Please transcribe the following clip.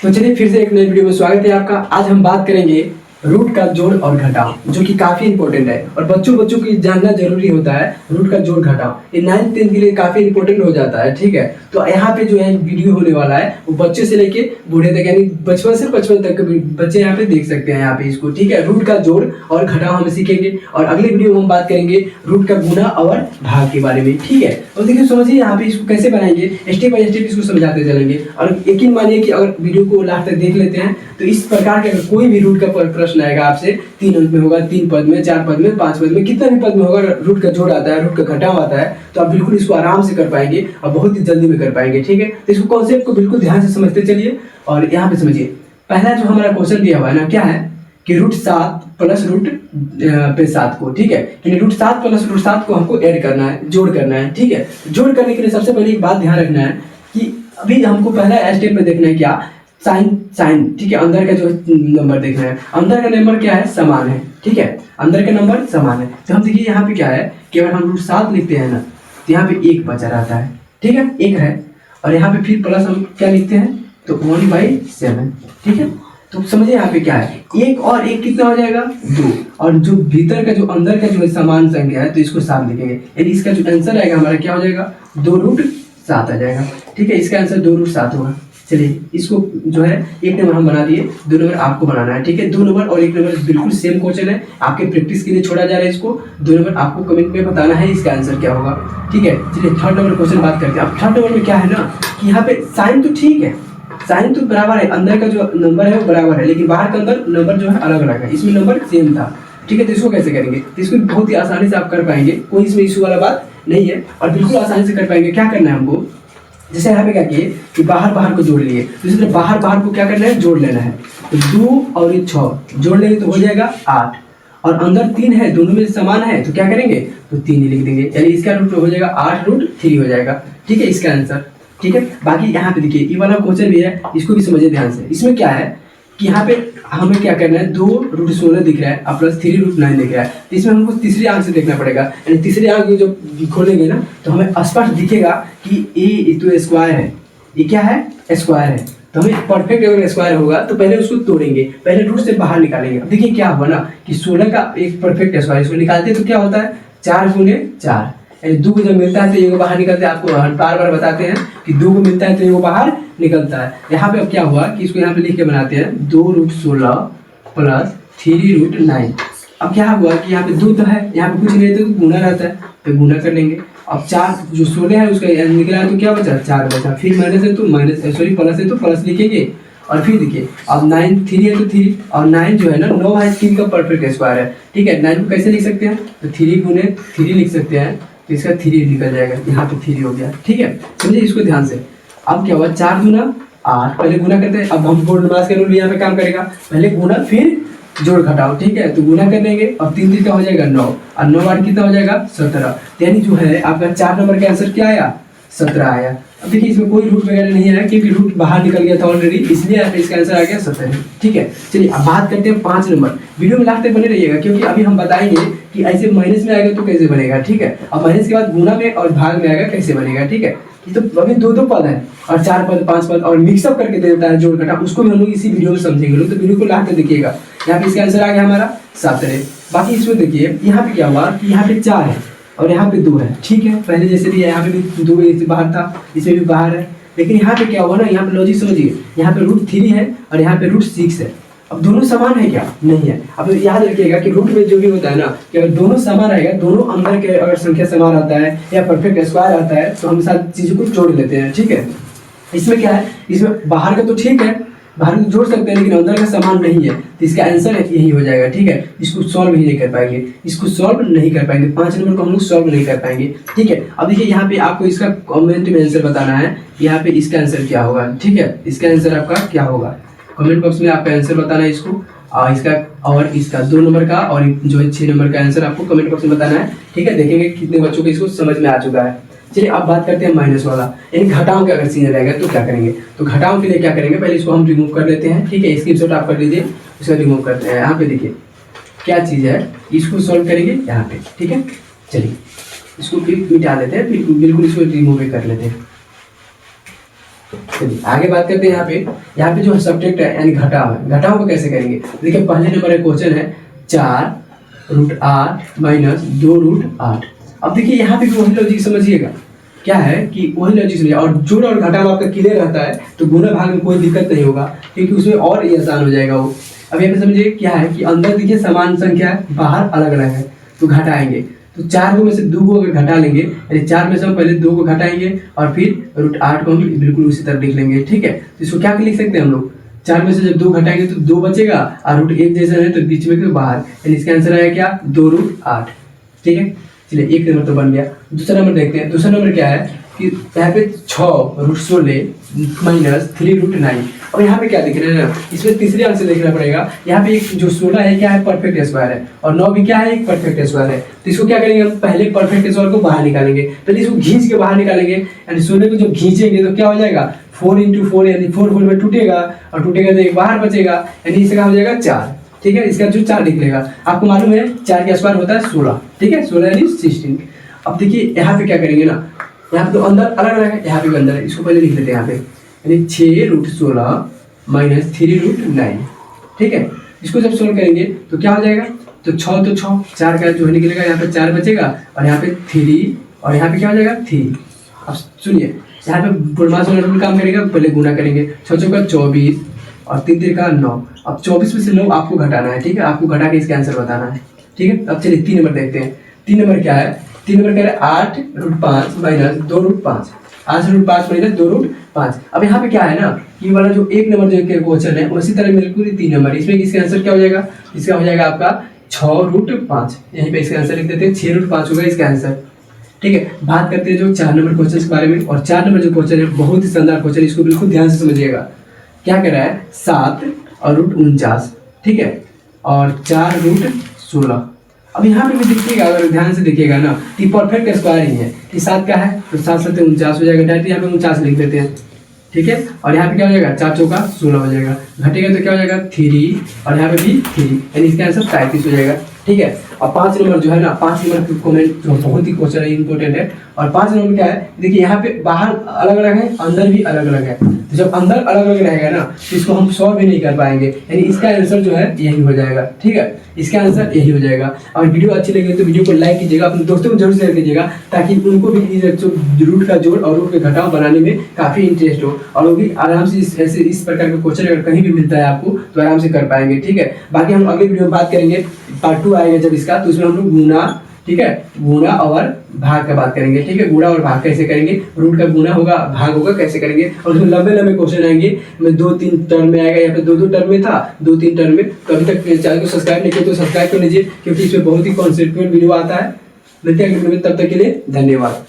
तो चलिए फिर से एक नई वीडियो में स्वागत है आपका। आज हम बात करेंगे रूट का जोड़ और घटाव, जो कि काफी इंपॉर्टेंट है और बच्चों की जानना जरूरी होता है। रूट का जोड़ घटाव ये 9th 10th के लिए काफी इंपॉर्टेंट हो जाता है, ठीक है। तो यहाँ पे जो है वीडियो होने वाला है वो बच्चे से लेके बूढ़े तक, यानी बचपन से 55 तक के बच्चे यहाँ पे देख सकते हैं यहाँ पे इसको, ठीक है। रूट का जोड़ और घटाव हम सीखेंगे और अगले वीडियो में हम बात करेंगे रूट का गुणा और भाग के बारे में, ठीक है। तो देखिए समझिए यहाँ पे इसको कैसे बनाएंगे, स्टेप बाय स्टेप इसको समझाते चलेंगे। और यकीन मानिए कि अगर वीडियो को लास्ट तक देख लेते हैं तो इस प्रकार के अगर कोई भी रूट का प्रश्न आएगा आपसे, 3 अंक में होगा, 3 पद में, 4 पद में, 5 पद में, कितना भी पद में होगा, रूट का जोड़ आता है, रूट का घटाव आता है, तो आप बिल्कुल इसको आराम से कर पाएंगे और बहुत ही जल्दी में कर पाएंगे, ठीक है। तो इसको कॉन्सेप्ट को बिल्कुल ध्यान से समझते चलिए और यहाँ पे समझिए। पहला जो हमारा क्वेश्चन दिया हुआ है ना, क्या है कि √7 प्लस रूट पे 7 को, ठीक है, यानी √7 प्लस √7 को हमको ऐड करना है, जोड़ करना है, ठीक है। जोड़ करने के लिए सबसे पहले एक बात ध्यान रखना है कि अभी हमको पहला स्टेप में देखना है क्या, साइन, ठीक है। अंदर का जो नंबर देखना है, अंदर का नंबर क्या है, समान है, ठीक है, अंदर का नंबर समान है। तो हम देखिए यहाँ पे क्या है कि अगर हम √7 लिखते हैं ना तो यहाँ पे 1 बचा रहता है, ठीक है, 1 है। और यहाँ पे फिर प्लस हम क्या लिखते हैं तो 1/7, ठीक है। तो समझिए यहाँ पे क्या है, 1 और 1 कितना हो जाएगा, 2। और जो भीतर का जो अंदर का जो समान संख्या है तो इसको 7 लिखेंगे, यानी इसका जो आंसर आएगा हमारा क्या हो जाएगा, 2√7 आ जाएगा, ठीक है। इसका आंसर 2√7 होगा। चलिए इसको जो है 1 नंबर हम बना दिए, 2 नंबर आपको बनाना है, ठीक है। 2 नंबर और 1 नंबर बिल्कुल सेम क्वेश्चन है, आपके प्रैक्टिस के लिए छोड़ा जा रहा है इसको। 2 नंबर आपको कमेंट में बताना है इसका आंसर क्या होगा, ठीक है। चलिए थर्ड नंबर क्वेश्चन बात करते हैं। अब थर्ड नंबर में क्या है ना कि यहाँ पे साइन तो ठीक है, साइन तो बराबर है, अंदर का जो नंबर है वो बराबर है, लेकिन बाहर का अंदर नंबर जो है अलग अलग है, इसमें नंबर सेम था, ठीक है। तो इसको कैसे करेंगे, तो इसको बहुत ही आसानी से आप कर पाएंगे, कोई इसमें इशू वाला बात नहीं है और बिल्कुल आसानी से कर पाएंगे। क्या करना है हमको, जैसे यहाँ पे क्या किए कि बाहर को जोड़ लिए, तो इसी तरह बाहर को क्या करना है, जोड़ लेना है। तो 2 और 6 जोड़ लेंगे तो हो जाएगा 8, और अंदर 3 है, दोनों में समान है तो क्या करेंगे तो 3 ही लिख देंगे, यानी इसका रूट हो जाएगा 8√3 हो जाएगा, ठीक है, इसका आंसर, ठीक है। बाकी यहाँ पे देखिए ये वाला क्वेश्चन भी है, इसको भी समझिए ध्यान से। इसमें क्या है कि यहाँ पे हमें क्या करना है, 2√16 दिख रहा है और प्लस 3√9 दिख रहा है, तो इसमें हमको तीसरी आंख से देखना पड़ेगा, यानी तीसरी आंख जब खोलेंगे ना तो हमें स्पष्ट दिखेगा कि ए तो स्क्वायर है, ये क्या है, स्क्वायर है। तो हमें परफेक्ट अगर स्क्वायर होगा तो पहले उसको तोड़ेंगे, पहले रूट से बाहर निकालेंगे। अब देखिए क्या हुआ ना कि 16 का एक परफेक्ट स्क्वायर, इसको निकालते हैं तो क्या होता है, 4 × 4, यानी 2 को जब मिलता है तो ये बाहर निकलता है। आपको बार बार बताते हैं कि 2 को मिलता है तो ये बाहर निकलता है। यहाँ पे अब क्या हुआ कि इसको यहाँ पे लिख के बनाते हैं, 2√16 प्लस 3√9। अब क्या हुआ कि यहाँ पे 2 तो है, यहाँ पे कुछ नहीं तो गुना रहता है, तो गुना कर लेंगे। अब 4 जो 16 है उसका निकला है तो क्या बचा, 4 बचा, फिर माइनस है तो प्लस है तो प्लस लिखेंगे। और फिर देखिए अब 9 3 है तो 3, और 9 जो है ना 9 है 3 का परफेक्ट स्क्वायर है, ठीक है। 9 को कैसे लिख सकते हैं तो 3 × 3 लिख सकते हैं, तो इसका 3 निकल जाएगा, यहाँ पे 3 हो गया, ठीक है। समझिए इसको ध्यान से। अब क्या हुआ, 4 × 8, पहले गुना करते हैं। अब हम बोर्डमास का रूल यहाँ पे काम करेगा, पहले गुना फिर जोड़ घटाओ, ठीक है। तो गुना कर लेंगे और 3 3 का हो जाएगा 9, और 9 8 कितना हो जाएगा 17, यानी जो है आपका 4 नंबर का आंसर क्या आया, 17 आया। अब देखिए इसमें कोई रूट वगैरह नहीं आया क्योंकि रूट बाहर निकल गया था ऑलरेडी, इसलिए इसका आंसर आ गया 17, ठीक है। चलिए अब बात करते हैं 5 नंबर। वीडियो में लास्ट तक बने रहिएगा क्योंकि अभी हम बताएंगे कि ऐसे माइनस में आएगा तो कैसे बनेगा, ठीक है। अब माइनस के बाद गुना में और भाग में आएगा कैसे बनेगा, ठीक है। ये तो अभी 2 पद है और 4 पद 5 पद और मिक्सअप करके दे देता है जोड़ घटाव, उसको भी हम लोग इसी वीडियो में समझेंगे लोग, तो वीडियो को लास्ट तक देखिएगा। यहाँ पे इसका आंसर आ गया हमारा 17। बाकी इसमें देखिए यहाँ पे क्या हुआ कि यहाँ पे 4 है और यहाँ पे 2 है, ठीक है। पहले जैसे भी यहाँ पे भी 2 बाहर था, इसमें भी बाहर है, लेकिन यहाँ पे क्या हुआ ना, यहाँ पे लॉजिक समझिए, यहाँ पे √3 है और यहाँ पे √6 है। अब दोनों समान है क्या, नहीं है। अब याद रखिएगा कि रूट में जो भी होता है ना कि अगर दोनों समान रहेगा, दोनों अंदर के अगर संख्या समान आता है या परफेक्ट स्क्वायर आता है तो हम सारी चीज़ों को जोड़ लेते हैं, ठीक है। इसमें क्या है, इसमें बाहर का तो ठीक है, बाहर को जोड़ सकते हैं लेकिन अंदर का समान नहीं है, तो इसका आंसर यही हो जाएगा, ठीक है। इसको सॉल्व ही नहीं कर पाएंगे, इसको सॉल्व नहीं कर पाएंगे, 5 नंबर को हम लोग सॉल्व नहीं कर पाएंगे, ठीक है। अब देखिए यहाँ पे आपको इसका कमेंट में आंसर बताना है, यहाँ पे इसका आंसर क्या होगा, ठीक है। इसका आंसर आपका क्या होगा, कमेंट बॉक्स में आपका आंसर बताना है इसको, और इसका 2 नंबर का और जो है 6 नंबर का आंसर आपको कमेंट बॉक्स में बताना है, ठीक है। देखेंगे कितने बच्चों को इसको समझ में आ चुका है। चलिए अब बात करते हैं माइनस वाला, यानी घटाओं का अगर सीन रहेगा तो क्या करेंगे, तो घटाओं के लिए क्या करेंगे, पहले इसको हम रिमूव कर लेते हैं, ठीक है। स्क्रीनशॉट आप कर लीजिए, इसको रिमूव करते हैं। यहाँ पे देखिए क्या चीज़ है, इसको सॉल्व करेंगे यहाँ पे, ठीक है। चलिए इसको फिर मिटा लेते हैं, बिल्कुल इसको रिमूव कर लेते हैं। चलिए आगे बात करते हैं। यहाँ पे जो सब्जेक्ट है यानी घटाव है, घटाव को कैसे करेंगे? देखिए पहले नंबर का क्वेश्चन है 4√8 माइनस 2√8। अब देखिए यहाँ पे भी वही लॉजिक समझिएगा, क्या है कि वही लॉजिक समझिए, और जोड़ और घटाव आपका क्लियर रहता है तो गुणा भाग में कोई दिक्कत नहीं होगा, क्योंकि उसमें और ये आसान हो जाएगा वो। अब यहाँ पे समझिए क्या है कि अंदर देखिए समान संख्या है, बाहर अलग अलग है, तो घटाएंगे। तो 4 को में से 2 को अगर घटा लेंगे, यानी 4 में से हम पहले 2 को घटाएंगे और फिर √8 को हम बिल्कुल उसी तरह लिख लेंगे, ठीक है। तो इसको क्या लिख सकते हैं हम लोग, 4 में से जब 2 घटाएंगे तो 2 बचेगा और √1 जैसा है तो बीच में तो बाहर, यानी इसका आंसर आएगा क्या 2√8, ठीक है। चलिए एक नंबर तो बन गया। दूसरा नंबर देखते हैं। दूसरा नंबर क्या है कि यहाँ पे 6√16 माइनस 3√9। और यहाँ पे क्या दिख रहा है ना, इसमें तीसरे अंक से देखना पड़ेगा। यहाँ पे एक जो 16 है क्या है, परफेक्ट स्क्वायर है, और 9 भी क्या है, एक परफेक्ट स्क्वायर है। तो इसको क्या करेंगे हम, पहले परफेक्ट स्क्वायर को बाहर निकालेंगे, पहले इसको खींच के बाहर निकालेंगे, यानी 16 को जब खींचेंगे तो क्या हो जाएगा 4 × 4, यानी 4 में टूटेगा, और टूटेगा तो एक बाहर बचेगा, यानी इसका हो जाएगा 4, ठीक है। इसका जो 4 निकलेगा, आपको मालूम है 4 का स्क्वायर होता है 16, ठीक है, 16 यानी 16। अब देखिए यहाँ पे क्या करेंगे ना, यहाँ पे तो अंदर अलग अलग है, यहाँ पे भी अंदर है, इसको पहले लिख लेते हैं यहाँ पे, यानी 6√16 माइनस 3√9, ठीक है। इसको जब सोल्व करेंगे तो क्या हो जाएगा, तो 6 तो 6, 4 का जो है निकलेगा, यहाँ पे 4 बचेगा और यहाँ पे 3, और यहाँ पे क्या हो जाएगा 3। अब सुनिए यहाँ पे बुढ़मास वाला रूल काम करेगा, पहले गुना करेंगे, 6 चौका 24 और 3 तिरका 9। अब 24 में से 9 आपको घटाना है, ठीक है, आपको घटा के इसका आंसर बताना है, ठीक है। अब चलिए 3 नंबर देखते हैं। 3 नंबर क्या है, 3 नंबर कह रहे हैं 8√5 माइनस 2√5, 8√5 माइनस 2√5। अब यहाँ पे क्या है ना, ये वाला जो एक नंबर जो क्वेश्चन है उसी तरह बिल्कुल 3 नंबर, इसमें इसका आंसर क्या हो जाएगा, इसका हो जाएगा आपका 6√5, यहीं पे इसका आंसर लिख देते हैं, 6√5 होगा इसका आंसर, ठीक है। बात करते हैं जो 4 नंबर क्वेश्चन के बारे में, और 4 नंबर जो क्वेश्चन है बहुत ही शानदार क्वेश्चन, इसको बिल्कुल ध्यान से समझिएगा। क्या कह रहा है, 7√49, ठीक है, और 4√16। अब यहाँ पे भी देखिएगा, अगर ध्यान से देखिएगा ना, कि परफेक्ट स्क्वायर ही है, कि 7 का है तो 7 7 49 हो जाएगा, डायरेक्ट यहाँ पे 49 लिख देते हैं, ठीक है। और यहाँ पे क्या हो जाएगा, 4 चौका 16 हो जाएगा, घटेगा तो क्या हो जाएगा 3, और यहाँ पे भी 3, यानी इसका आंसर 35 हो जाएगा, ठीक है। और 5 नंबर जो है ना, 5 नंबर कमेंट जो बहुत ही क्वेश्चन है, इंपॉर्टेंट है। और 5 नंबर क्या है, देखिए यहाँ पे बाहर अलग अलग है, अंदर भी अलग अलग है, तो जब अंदर अलग अलग रहेगा ना तो इसको हम सॉल्व भी नहीं कर पाएंगे, यानी इसका आंसर जो है यही हो जाएगा, ठीक है, इसका आंसर यही हो जाएगा। और वीडियो अच्छी लगे तो वीडियो को लाइक कीजिएगा, अपने दोस्तों को जरूर शेयर कीजिएगा, ताकि उनको भी जो रूट का जोड़ और रूट का घटाव बनाने में काफ़ी इंटरेस्ट हो, और वो भी आराम से इस प्रकार का क्वेश्चन अगर कहीं भी मिलता है आपको तो आराम से कर पाएंगे, ठीक है। बाकी हम अगले वीडियो में बात करेंगे, पार्ट 2 आएगा जब इसका, तो उसमें हम लोग गुणा, ठीक है, गुणा और भाग का बात करेंगे, ठीक है। गुणा और भाग कैसे करेंगे, रूट का गुणा होगा, भाग होगा कैसे करेंगे, और उसमें लंबे लंबे क्वेश्चन आएंगे, में 2-3 टर्म में आएगा, यहाँ पे 2-2 टर्म में था, 2-3 टर्म में। तो अभी तक चैनल को सब्सक्राइब नहीं किया तो सब्सक्राइब कर लीजिए, क्योंकि इसमें बहुत ही कॉन्सेप्चुअल वीडियो आता है। मिलते हैं अगले वीडियो में, तब तक के लिए धन्यवाद।